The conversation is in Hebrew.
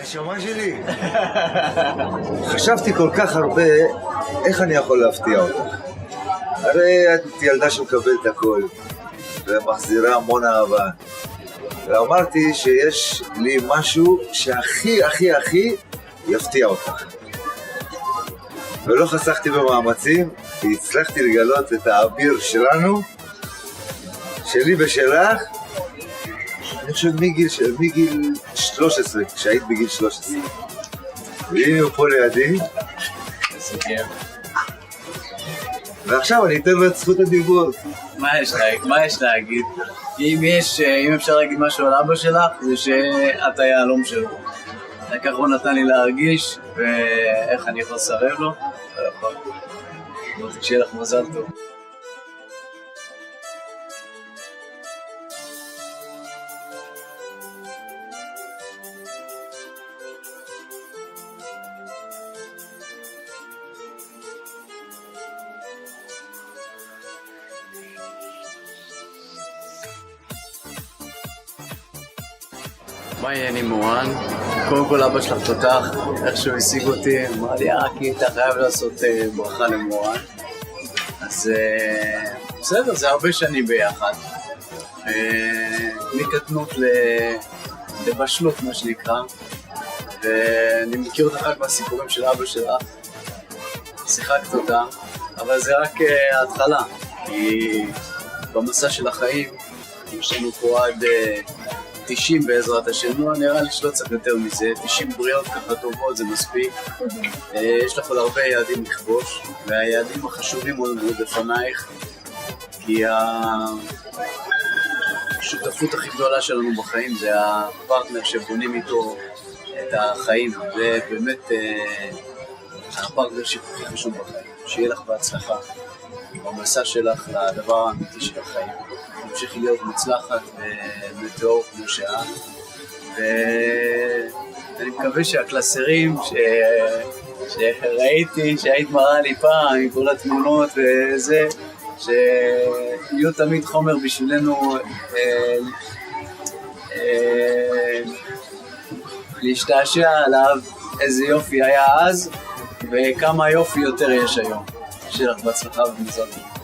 נשמה שלי, חשבתי כל כך הרבה איך אני יכול להפתיע אותך. הרי את ילדה שמקבלת הכל ומחזירה המון אהבה, ואמרתי שיש לי משהו שהכי הכי הכי יפתיע אותך, ולא חסכתי במאמצים והצלחתי לגלות את האביר שלנו, שלי ושלך, אני חושב מגיל 13, כשהיית בגיל 13. והנה הוא פה לידי. ועכשיו אני אתן לו את זכות הדיבור. מה יש להגיד? אם אפשר להגיד משהו על אבא שלך, זה שאת היהלום שלו. ככה הוא נתן לי להרגיש, ואיך אני יכול לסרב לו? לא יכול. שיהיה לך מזל טוב. מה העניינים מורן? קודם כל אבא שלך תותח, איכשהו השיג אותי, אמר לי, כי אתה חייב לעשות ברכה למורן. אז בסדר, זה הרבה שנים ביחד. מקטנות לבשלות, מה שנקרא. ואני מכיר אותך רק מהסיפורים של אבא שלך. שיחקת אותה, אבל זה רק ההתחלה. כי במסע של החיים, יש לנו פה עד 90 בעזרת השם, נראה לי שלא צריך יותר מזה, 90 בריאות ככה טובות זה מספיק. יש לך עוד הרבה יעדים לכבוש, והיעדים החשובים עוד לפנייך, כי השותפות הכי גדולה שלנו בחיים זה הפרטנר שבונים איתו את החיים, ובאמת הפרטנר שהכי חשוב בחיים, שיהיה לך בהצלחה במסע שלך לדבר האמיתי של החיים. תמשיכי להיות מוצלחת ומטאור כמו שאת, ואני מקווה שהקלסרים שראיתי, שהיית מראה לי פעם עם כל התמונות וזה, שיהיו תמיד חומר בשבילנו להשתעשע עליו איזה יופי היה אז וכמה יופי יותר יש היום. שיהיה לך בהצלחה ומזל טוב.